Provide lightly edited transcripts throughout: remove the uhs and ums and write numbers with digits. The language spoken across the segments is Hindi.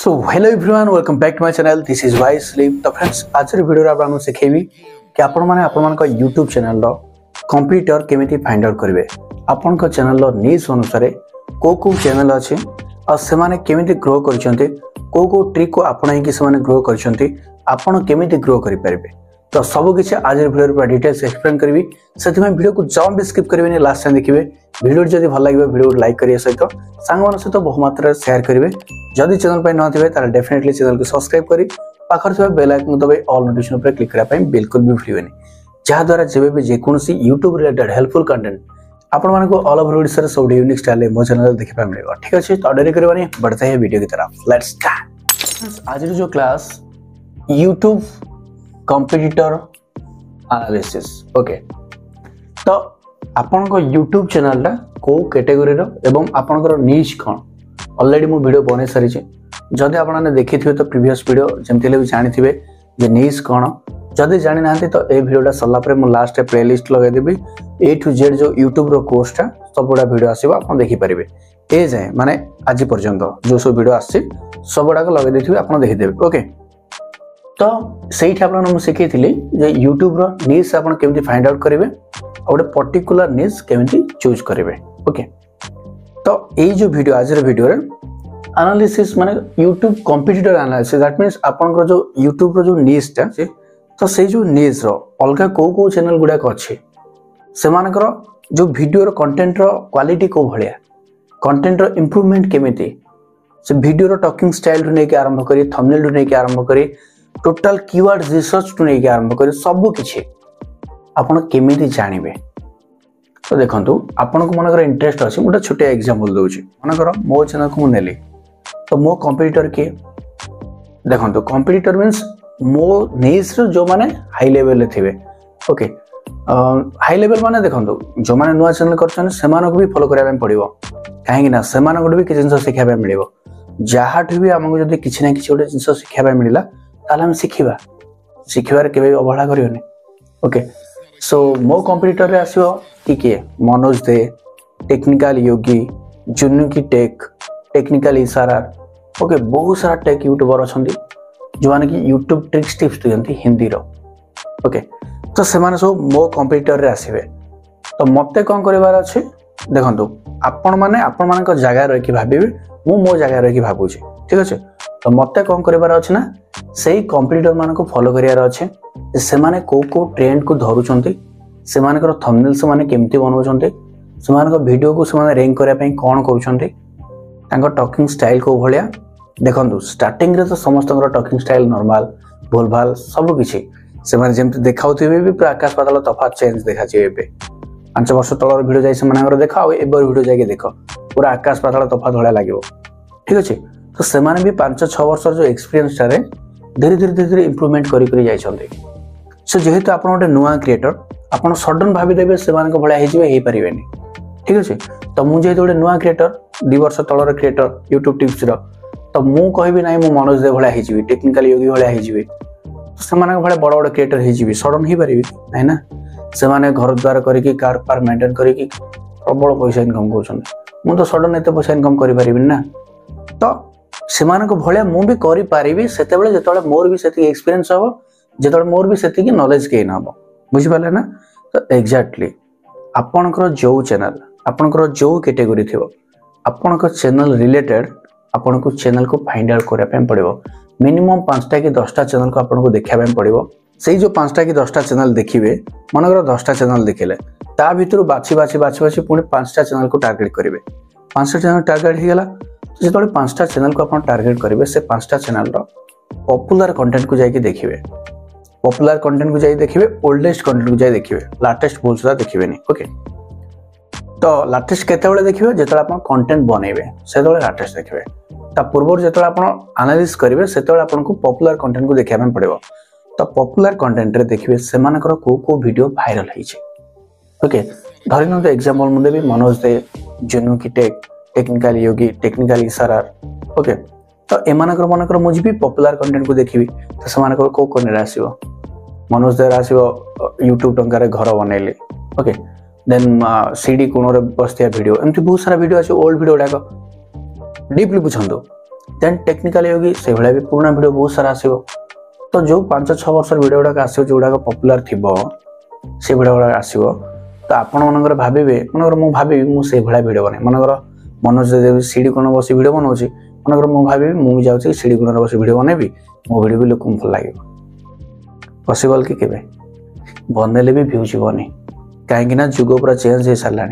So hello everyone, welcome back to my channel. This is Wise Sleep. तो फ्रेंड्स आज वीडियो रे आपन सिखेबी कि आपण माने YouTube चैनल रो कंप्यूटर केमिति फाइंड आउट करिवे। आपण को चैनल रो नीड्स अनुसार को चैनल अछि और से माने केमिति ग्रो करछन्ते को ट्रिक को आपण कि से माने ग्रो करछन्ते आपण केमिति ग्रो करि परिबे। तो सब किछि आज वीडियो रे डिटेल्स एक्सप्लेन करबी। सेति में वीडियो को जम भी स्किप करबेनी, लास्ट टाइम देखिबे। वीडियो जदि भल लागिबे वीडियो को लाइक करिए सहित सांग मन सहित बहु मात्रा चेयर करिवे। जदि चैनल पे न थिबे तार डेफिनेटली चैनल को सब्सक्राइब करी पाखर थिबा बेल आइकन दबाई ऑल नोटिफिकेशन पर क्लिक करा पई बिल्कुल भी भूलिबेनी, जहा द्वारा जेबे भी जे कोनसी YouTube रिलेटेड हेल्पफुल कंटेंट आपण माने को ऑल ओवर ओडिसा रे सब यूनिक स्टाइल में मो चैनल देखि पा मिलेबो। ठीक अछि, तो देरी करबानी बढ़ते हैं वीडियो की तरफ। Let's start. आज जो class YouTube competitor analysis. Okay, तो आपण को YouTube चैनल टा को कैटेगरी रो एवं आपण को नीच कोन ऑलरेडी मु वीडियो बने सारी छे। जदि आपण ने देखिथिबे तो प्रीवियस वीडियो जेमतिले भी जानिथिबे जे नीच कोन। जदि जानि नाहंती तो ए वीडियोटा सल्ला परे मु लास्ट प्लेलिस्ट लगे देबी A to Z जो YouTube रो कोर्स टा सब बडा वीडियो आसीबो, आपण देखि परिबे। ए जाय माने आज पर्यंत जो सब वीडियो आसी सब बडा को लगे देथिबे, आपण देखि देबे। ओके, तो सेठी आपण मु सिखैथिली जे YouTube रो नीच आपण केमति फाइंड आउट करिवे और पर्टिकुलर नीच केमति चूज करिवे। ओके, तो ए जो वीडियो आज रे वीडियो रे एनालिसिस माने YouTube competitor analysis, that means आपण को जो YouTube रो जो नीच ता तो से जो नीच रो अलगा को चैनल गुडा को अछि से मानकर जो वीडियो रो कंटेंट रो क्वालिटी को भलिया, कंटेंट रो इंप्रूवमेंट केमिति, से वीडियो रो टॉकिंग स्टाइल रु नै के आरंभ करी, थंबनेल रु नै के आरंभ करी, टोटल कीवर्ड रिसर्च रु नै के आरंभ करी सब किछि आपण केमिति जानिबे। तो देखंतु आपण को मनकर इंटरेस्ट अछि, मोटा छोटे एग्जांपल दोछि। मनकर मो चैनल को नेली तो मो कंप्यूटर के देखंतु कंप्यूटर मींस मो नीच रो जो माने हाई लेवल रे थिबे। ओके, हाई लेवल माने देखंतु जो माने नुवा चैनल करछन से मानको भी फॉलो करिया में पड़िबो, काहे ना से मानको भी किछ जिंस सिखिया में मिलिबो। जाहाठु भी हमको जदी किछ ना किछ ओटे जिंस सिखिया में मिलिला ताले हम सिखिबा, सिखिबार केबे अवहेला करियोनी। ओके, सो मो कंप्यूटर रे आसीबो टीके मनोज दे, टेक्निकल योगी, जुनुकी टेक, टेक्निकल इशारा। ओके, बहुत सारा टेक यूट्यूबर अछंती जो माने कि यूट्यूब ट्रिक्स टिप्स दियंती हिंदी रो। ओके, तो से माने सब मो कंप्यूटर रे आसीबे। तो मते कोन करिवार अछि देखंतु आपण माने को जगह रह कि भाबिबे मो जगह रह कि भाबुछि। ठीक अछि, तो मते कोन करिवार अछि ना सेही कंप्यूटर मान को फॉलो करियार अछि से माने को ट्रेंड को धरुचंती, से मानकर थंबनेल से माने केमती बनौचंती, से मानकर वीडियो को से माने रैंक करिया पई कोन करूचंती, तांको टॉकिंग स्टाइल को भलिया देखंतु। स्टार्टिंग रे तो समस्त टॉकिंग स्टाइल नॉर्मल भूलभाल सब किछि से माने जेमति देखाउथिबे भी पूरा आकाश पाताल तफात चेंज देखाछि। एबे 5 वर्ष तलर वीडियो जाई से मानकर देखाओ, एबर वीडियो जाके देखो पूरा आकाश पाताल तफात होले लागिवो। ठीक अछि, तो से माने भी 5-6 वर्ष जो एक्सपीरियंस टारे धीरे धीरे इंप्रूवमेंट करी जाई छथि। सो जेहेतु आपण गोटे नुआ क्रिएटर आपण सडन भाबी देबे से मान को भलिया हिजिबे हे परिबेनी। ठीक अछि, तो मु जेहेतु गोटे नुआ क्रिएटर 2 वर्ष तलर क्रिएटर YouTube टिप्स रो, तो मु कहबी नाही मु मनोज दे भलिया हिजिबी, टेक्निकल योगी भलिया हिजिबी, से मान को भलिया बड़ बड़ क्रिएटर हिजिबी सडन ही परिबी नाही ना। से माने घर द्वार करी की कार पार मेंटेन करी की प्रबल पैसा इनकम करछन, मु तो सडन एते पैसा इनकम करि परिबिन ना। तो से मान को भलिया मु भी करि परिबी सेते बेले जेतोले मोर भी सेति एक्सपीरियंस हबो, जेतोले मोर भी सेति की नॉलेज गेन हबो। बुझि पाले ना। तो एग्जैक्टली आपनकर जो चैनल आपनकर जो कैटेगरी थिबो आपनकर चैनल रिलेटेड आपनको चैनल को फाइंड आउट करिया पे पड़िबो। मिनिमम 5टा कि 10टा चैनल को आपनको देखिया पे पड़िबो। सेही जो 5टा कि 10टा चैनल देखिबे, मनकर 10टा चैनल देखिले ता भितरु बाछि पुणी 5टा चैनल को टार्गेट करिवे। 5टा चैनल टार्गेट हे गेला, तो जेतोले 5टा चैनल को आपण टार्गेट करिवे से 5टा चैनल रो पॉपुलर कंटेंट को जाई कि देखिबे, पॉपुलर कंटेंट को जाई देखिबे, ओल्डेस्ट कंटेंट को जाई देखिबे, लेटेस्ट बोल सुदा देखिबेनी। ओके, तो लेटेस्ट केते बेले देखिबे जेतोले आपण कंटेंट बनेइबे सेतोले लेटेस्ट देखिबे। ता पूर्व जेतोले आपण एनालिसिस करिवे सेतोले आपनको पॉपुलर कंटेंट को देखिया में पड़िबो। तो पॉपुलर कंटेंट रे देखिबे से मानकर को वीडियो वायरल हिचे। ओके, धरिन तो एग्जांपल मु देबी मनोज दे, जुनुकी टेक, टेक्निकल योगी, टेक्निकल इशारा। ओके, तो ए मानकर मुझे पॉपुलर कंटेंट को देखिबी तो से मानकर को कोने आसीबो मनोज दे आसीबो YouTube टंका रे घर बनेली। ओके, देन सीडी कोन रे बस्तिया वीडियो, एमती बहुत सारा वीडियो अछि ओल्ड वीडियो डाको डीपली बुझंदो देन टेक्निकली होगी से भाया भी पुराना वीडियो बहुत सारा आसो। तो जो 5-6 वर्ष वीडियो गुड़ाक आसो जो गुड़ाक पॉपुलर थी से वीडियो गुड़ाक आसो। तो आपण मनकर भाविबे मनकर मु भाबी मु से भाया वीडियो बने मनकर मनोज देव सीढ़ी कोण बस वीडियो बनाऊँ मनकर मु भाबी मु जाऊँ सीढ़ी कोण बस वीडियो बनैबी मो वीडियो भी लोक भल लगे पॉसिबल कि केबे बनदेले भी भ्यू जीवनी कहीं जुग पूरा चेंज हो सारा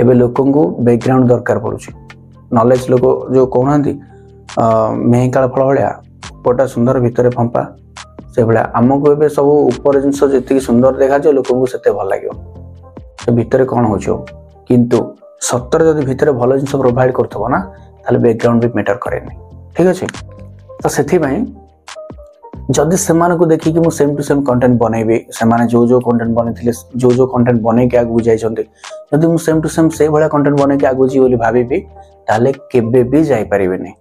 एवं लोक बैकग्राउंड दरकार पड़ुछि नॉलेज लोक जो कहना मेहकाल फल भाया पटा सुंदर भितर फंपा से भाया आमको ए सब ऊपर जिनस जी सुंदर देखा लोक से भल लगे भितर कौन हो किंतु सतर जदि भितर भल जिन प्रोवाइड करथबो ना ताले बैकग्राउंड भी मैटर करेनि ठीक अच्छे। तो से जदि से देखिए मुझे सेम टू सेम कंटेंट बनैबी से जो कंटेंट बने जो कंटेंट बन के आगू जाइछन्ते जदि मुझे सेम टू सेम से भाया कंटेंट बन के आगू जी बोली भाबी ताले केबे भी जाई परिबेनी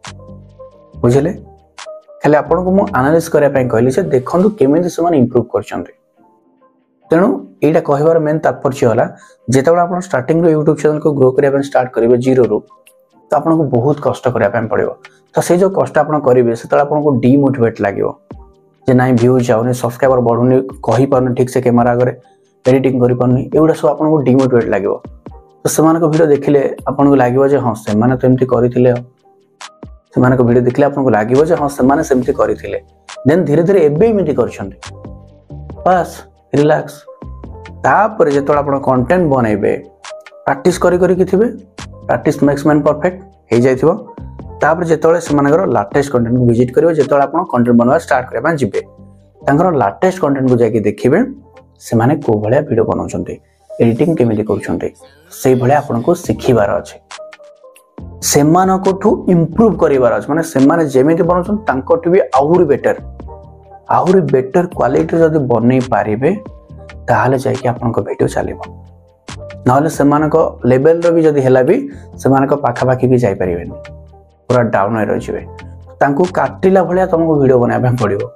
बुझिले। खाली आपन को मु एनालाइज करिया पय कहली से देखंतु केमिति से माने इंप्रूव करछन्ते। तेणु एटा कहबार मेन तात्पर्य होला जेतेबेला आपन स्टार्टिंग रो YouTube चैनल को ग्रो करिया स्टार्ट करिवे जीरो रो तो आपन को बहुत कष्ट करिया पय पड़िबो। तो से जो कष्ट आपन करिवे सेतेबेला आपन को डिमोटिवेट लागिवो जे नाइ व्यू जाउनी सब्सक्राइबर बढ़ुनी कहि पारनी ठीक से कैमरा आगे एडिटिंग करि पारनी एगुडा सब आपन को डिमोटिवेट लागिवो। तो सेमान को वीडियो देखिले आपन को लागिवो जे हां सेमाने तो एमती करिथिले सेमान को वीडियो देखिले आपन को लागिवो जे हां सेमाने सेमती करिथिले देन धीरे धीरे एबे एमती करछन्ते बस रिलैक्स। तापर जेतोला आपन कंटेंट बनैबे प्रैक्टिस करि करि कि थिबे प्रैक्टिस मेक्स मैन परफेक्ट हे जाइथिबो। तापर जेतोले सेमानकर लेटेस्ट कंटेंट को विजिट करिवो जेतोले आपन कंटेंट बनवा स्टार्ट करबा जिबे तांकर लेटेस्ट कंटेंट को जाके देखिबे सेमाने को भलिया वीडियो बनाउछन्ते एडिटिंग केमिति करूछन्ते से भलिया आपन को सिखिबार अछि सेमानको ठु इंप्रूव करिबार अछि माने सेमाने जेमिति बनाउछन तांको ठु भी आहुरी बेटर क्वालिटी जदि बनै पारिबे ताहाले जायकि आपन को वीडियो चलिबो नहले सेमानको लेवल रो भी जदि हेला भी सेमानको पाखा पाखी भी जाई परिबेनी पूरा डाउन रही रही तांको काटिला भलिया तुमको वीडियो बनाया पड़ो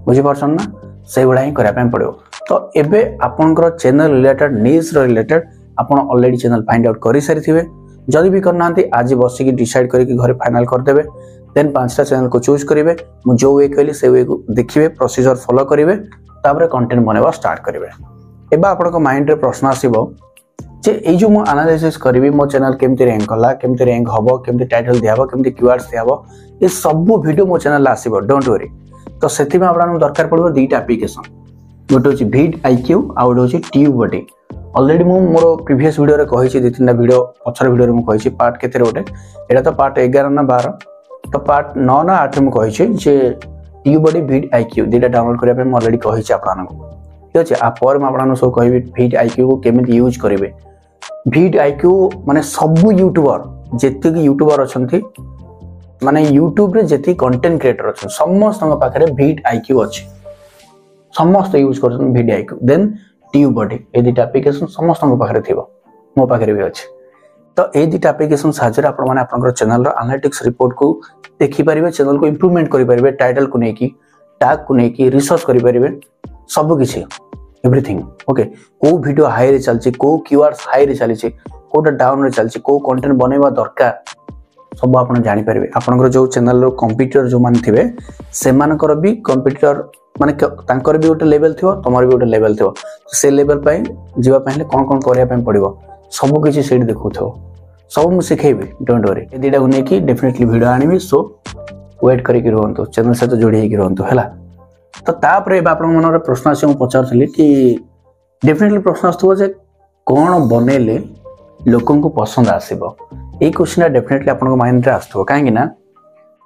बुझी पार्सन ना से भाया ही कराया पड़ो। तो एबे आपनकर चैनल रिलेटेड नीश रिलेटेड आपन ऑलरेडी चैनल फाइंड आउट कर सारी थे जदि भी करना आज बसिक डिसाइड करके घरे फाइनल करदेवे देन 5टा चैनल को चूज करेंगे मुझे जो वे कहली से वे को देखिए प्रोसीजर फॉलो करेंगे तापर कंटेंट बनवा स्टार्ट करेंगे। एबे आपन माइंड रे प्रश्न आसीबो जे ए जो मो एनालिसिस करिवि मो चैनल केमति रैंक कला केमति रैंक हबो केमति टाइटल दियाबो केमति कीवर्ड्स दियाबो ये सब वीडियो मो चैनल आसीबो डोंट वरी। तो सेति में आपन दरकार पड़बो दुईटा एप्लीकेशन गोटे होची भिड आईक्यू आ गोटे होची ट्यूबबडी। ऑलरेडी मो मोर प्रीवियस वीडियो रे कहिछि दि तीनटा वीडियो पछर वीडियो रे मो कहिछि पार्ट केते रे गोटे एटा तो पार्ट 11 ना 12 तो पार्ट 9 ना 8 रे मो कहिछि जे ट्यूबबडी भिड आईक्यू दुईटा डाउनलोड करिया पे मो ऑलरेडी कहिछि आपन को ठीक अछि। आ पर म आपन सब कहबि भिड आईक्यू को केमति यूज करिवे भिड आईक्यू माने सब यूट्यूबर जेति यूट्यूबर अछंती माने यूट्यूब रे जेति कंटेंट क्रिएटर अछन समस्त पाखरे भिड आईक्यू अछि समस्त यूज करछन भिड आईक्यू देन ट्यूबबडी ए दुटा एप्लीकेशन समस्त पाखरे थिबो मो पाखरे भी अछि। तो ए दुटा एप्लीकेशन साहाय्य आपन माने आपन चैनल रो एनालिटिक्स रिपोर्ट को देखि परिबे चैनल को इंप्रूवमेंट करि परिबे टाइटल को नेकी टैग को नेकी रिसर्च करि परिबे सब किछि एवरीथिंग ओके को वीडियो हाई रे चलछि को कीवर्ड्स हाई रे चलछि कोटा डाउन रे चलछि को कंटेंट बनेबा दरकार सब आपन जानि परिबे। आपनकर जो चैनल रो कंप्यूटर जो मान थिबे से मानकर भी कंप्यूटर माने तांकर भी गोटे लेवल थिबो तमर भी गोटे लेवल थिबो से लेवल पय जीवा पहले कोन कोन करिया पय पड़िबो सब किछि सेट देखुथो सब मु सिखेबी डोंट वरी ए दिडा गुने की डेफिनेटली वीडियो आनिबी सो वेट करिक रहंतो चैनल से तो जोड़ी हेक रहंतो हला। तो तापर आपन मन प्रश्न आसी मु पचारथली कि डेफिनेटली प्रश्न आस्तबो जे कोन बनेले लोकन को पसंद आसीबो ए क्वेश्चन डेफिनेटली आपन माइंड रे आस्तबो काहे कि ना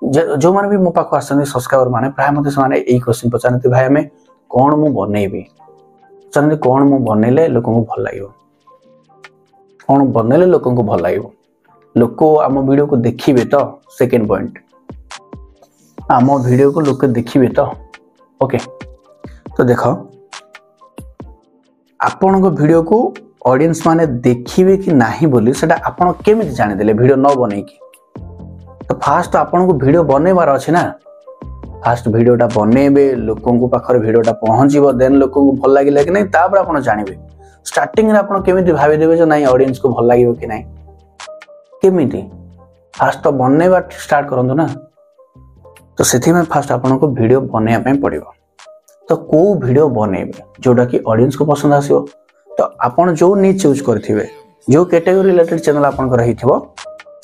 जो माने भी मो पाख आसने सब्सक्राइबर माने प्राय मते माने ए क्वेश्चन पचारते भाई हमें कोन मु बनेबी चलते कोन मु बनेले लोकन को भल लागिवो कोन बनेले लोकन को भल लागिवो लोक आम वीडियो को देखिबे तो सेकंड पॉइंट आम वीडियो को लोक देखिबे तो ओके। तो देखो आपण को वीडियो को ऑडियंस माने देखिबे कि नाही बोली सेटा आपण केमिति जानि देले वीडियो न बनै की। तो फास्ट आपण को वीडियो बनेबार अछि ना फास्ट वीडियोटा बनेबे लोकन को पाखर वीडियोटा पहुंचीबो देन लोकन को भल लागिला कि नै तापर आपण जानिबे स्टार्टिंग रे आपण केमिति भाबी देबे जे नाही ऑडियंस को भल लागिबो कि नै केमिति फास्ट तो बनवा स्टार्ट करूँ ना तो से फास्ट आपन को वीडियो बनवाई पड़ो तो कौ वीडियो बनइबे जोटा कि ऑडियंस को पसंद आसो तो आपन जो नीच चूज करेंगे जो कैटेगरी रिलेटेड चैनल आपन रही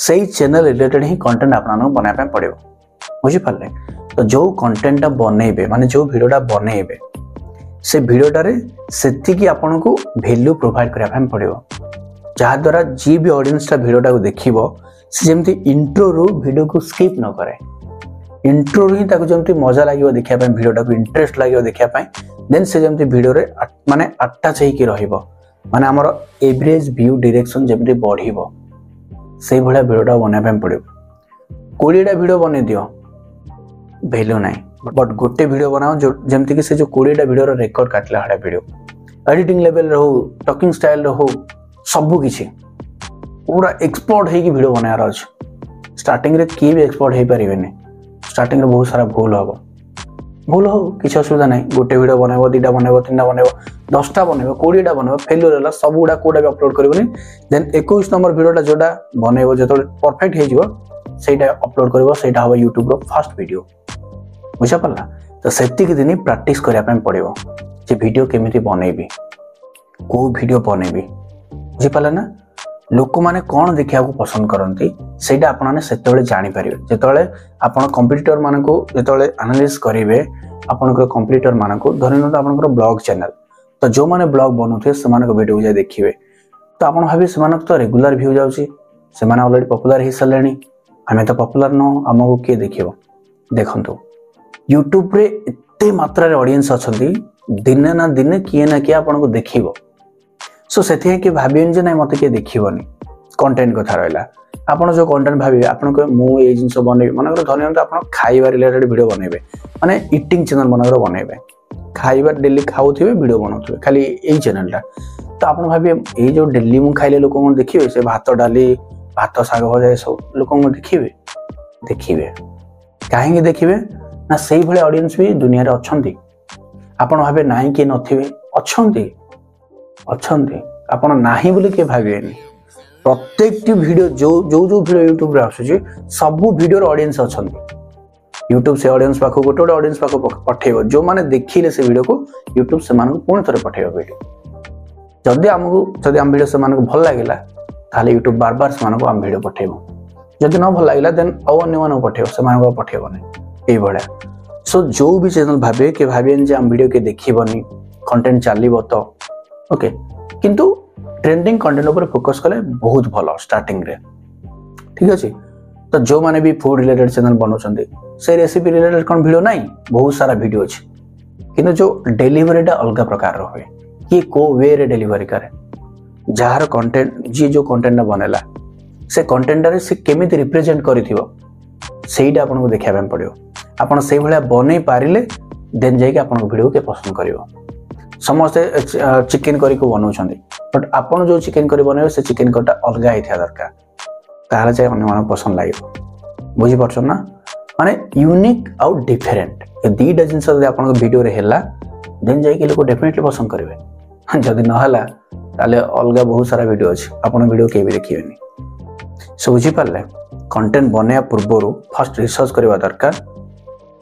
से चैनल रिलेटेड ही कंटेंट आपन बनवाई पड़ो बुझीपारे तो जो कंटेंट बनइबे माने जो वीडियोटा बनइबे से वीडियोटारे सेतिकी आपन को वैल्यू प्रोवाइड करबा पड़ो जहा द्वारा जी भी ऑडियंस वीडियोटा को देखिबो से जेमती इंट्रो रू वीडियो को स्किप न करे इंट्रो ही ताको जमती मजा लागियो देखिया पय वीडियोटा को इंटरेस्ट लागियो देखिया पय देन से जमती वीडियो रे माने अटैच हेकी रहिबो माने हमर एवरेज व्यू डायरेक्शन जमती बढ़िबो से भला वीडियोटा बनाबा पड़ो 20 टा वीडियो बने दियो वैल्यू नाही बट गोटे वीडियो बनाओ जो जमती कि से जो 20 टा वीडियो रो रिकॉर्ड काटला हडा वीडियो एडिटिंग लेवल रो टॉकिंग स्टाइल रो सब किछि पूरा एक्सपर्ट हेकी वीडियो बनायार अछि स्टार्टिंग रे की भी एक्सपर्ट हे परिबेनी स्टार्टिंग रे बहुत सारा भूल हो किसी असुविधा नहीं गोटे वीडियो बनइबो 2टा बनइबो 3टा बनइबो 10टा बनइबो 20टा बनइबो फेल्युअर होला सब गुडा कोडा भी अपलोड करबोनी देन 21 नंबर वीडियोटा जोटा बनइबो जतो परफेक्ट हे जिवो सेटा अपलोड करबो सेटा हो YouTube रो फर्स्ट वीडियो बुझा पड़ला तो सेति के दिन प्रैक्टिस करिया पय पड़िबो जे वीडियो केमिति बनइबी को वीडियो बनइबी बुझी पड़ला ना लोक माने कौन देखिया को पसंद करती सेटा आपण माने सेतेबेले जानि परिबे जेतेबेले आपण कंप्यूटर माने को जेतेबेले एनालिसिस करिवे आपण को कंप्यूटर माने को धरिनो तो आपण को ब्लॉग चैनल तो जो माने ब्लॉग बनउथे से माने को वीडियो जे देखिबे तो आपण भाबी से माने तो रेगुलर व्यू जाउची से माने ऑलरेडी पॉपुलर हे सलेनी हमें तो पॉपुलर न हमको के देखिबो देखंतु YouTube रे एते मात्रा रे ऑडियंस अछंती दिने ना दिने किए ना किए आपण को देखिबो सो से कि भाविन जे ना मत किए देखिबनी कंटेंट कथा रहला आपण जो कंटेंट भाबे आपण को मु ए जिंस बने मानकर धन्यवाद आपण खाइबा रिलेटेड वीडियो बनेबे माने ईटिंग चैनल मानकर बनेबे खाइबा डेली खाउथिबे वीडियो बनाउथिबे खाली एई चैनलटा तो आपण भाबे ए जो डेली मु खाइले लोक मन देखिबे से भात डाली भात साग भजा सब लोक मन देखिबे काहेंगे देखिबे ना सेही भले ऑडियंस भी दुनिया रे अछंती आपण भाबे नाही के नथिबे अछंती आपण नाही बोले के भाबेनी प्रत्येक वीडियो जो वीडियो YouTube रे आसुची सब वीडियो रो ऑडियंस अछंती YouTube से ऑडियंस पाखो गोटे ऑडियंस पाखो पठेबो जो माने देखिले से वीडियो को YouTube से माने पुणी थरे पठेबो वीडियो जदी हम वीडियो से माने भल लागिला ताले YouTube बार बार से माने हम वीडियो पठेबो जदी न भल लागिला देन अन्य माने पठेबो से माने पठेबो नै एई भळा सो जो भी चैनल भाबे के भाबियन जे हम वीडियो के देखिबनी कंटेंट चलीबो तो ओके किंतु ट्रेंडिंग कंटेंट ऊपर फोकस कले बहुत भलो स्टार्टिंग रे ठीक अछि तो जो माने भी फूड रिलेटेड चैनल बनौछंती से रेसिपी रिलेटेड कोन वीडियो नाही बहुत सारा वीडियो अछि किंतु जो डिलीवरीटा अलग प्रकार रो होय कि को वे रे डिलीवरी करे जहार कंटेंट जी जो कंटेंट बनेला से कंटेंट रे से केमिति रिप्रेजेंट करिथिबो सेइडा आपन को देखा पय पड़ियो आपन सेइ भलिया बनै पारिले देन जाई के आपन वीडियो के पसंद करियो समस्ते चिकन करी को बनौछंती बट आपन जो चिकन करी बनइबे से चिकन कटा अलग हिथिया दरकार ताले जाय अन्य मानक पसंद लागियो बुझी परछो ना माने यूनिक आउट डिफरेंट ए दीटा जिंस जदि आपन वीडियो रे हैला देन जाय के लोक डेफिनेटली पसंद करिवे जदि न हैला ताले अलग बहुत सारा वीडियो अछि आपन वीडियो के भी देखिबेनी सो बुझी पारले कंटेंट बनया पूर्वरु फर्स्ट रिसर्च करबा दरकार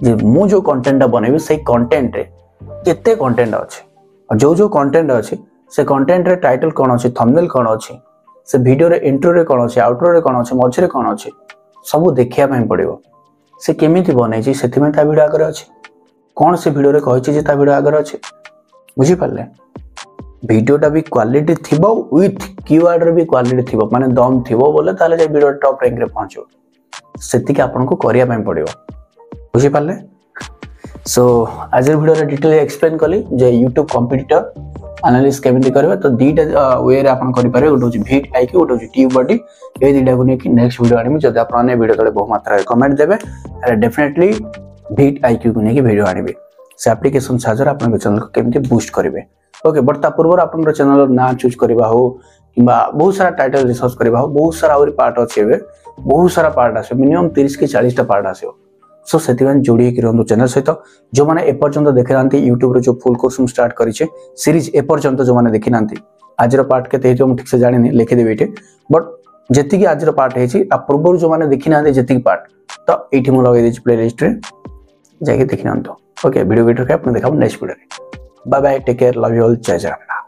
जे मु जो कंटेंट बनेबे से कंटेंट रे केते कंटेंट अछि और जो कंटेंट अछि से कंटेंट रे टाइटल कोन अछि थंबनेल कोन अछि से वीडियो रे इंट्रो रे कोन अछि आउटरो रे कोन अछि मझ रे कोन अछि सब देखिया पय पड़िबो से केमिति बनै छी सेति में ता वीडियो आगर अछि कोन से वीडियो रे कहै छी जे ता वीडियो आगर अछि बुझी पारले वीडियोटा भी क्वालिटी थिबो विथ कीवर्ड रे भी क्वालिटी थिबो माने दम थिबो बोले ताले जे वीडियो टॉप रैंक रे पहुंचो सेति के आपन को करिया पय पड़िबो बुझी पारले सो आज वीडियो रे डिटेल एक्सप्लेन कली जे YouTube कंप्यूटर एनालिसिस केमिति करबे तो दीटा वे रे आपन करि पारे गोटे भिट आईक्यू गोटे ट्यूब बॉडी ए दीटा को नेकी नेक्स्ट वीडियो आनिबे जदि आपन ने वीडियो तले बहुत मात्रा रे कमेंट देबे अरे डेफिनेटली भिट आईक्यू को नेकी वीडियो आनिबे से एप्लीकेशन साजर आपन चैनल को केमिति बूस्ट करबे ओके बट ता पूर्व आपन चैनल ना चूज करबा हो किबा बहुत सारा टाइटल रिसर्च करबा हो बहुत सारा और पार्ट अछि एबे बहुत सारा पार्ट आसे मिनिमम 30 के 40 टा पार्ट आसे सो सेतिवन जोड़ी के रहंदो चैनल सहित जो माने ए पर्यंत देखि नांती YouTube रो जो फुल कोर्स हम स्टार्ट करिचे सीरीज ए पर्यंत जो माने देखि नांती आज रो पार्ट केते हेतो हम ठीक से जानि नै लिखि देबे एटे बट जेतिकी आज पार्ट है पूर्व जो मैंने देखी ना जेतिकी पार्ट तो ये मुझे लगे प्ले लिस्ट रे जाके देखी ना। ओके वीडियो देखा next video. Bye bye, take care, love you all, जय जगन्नाथ।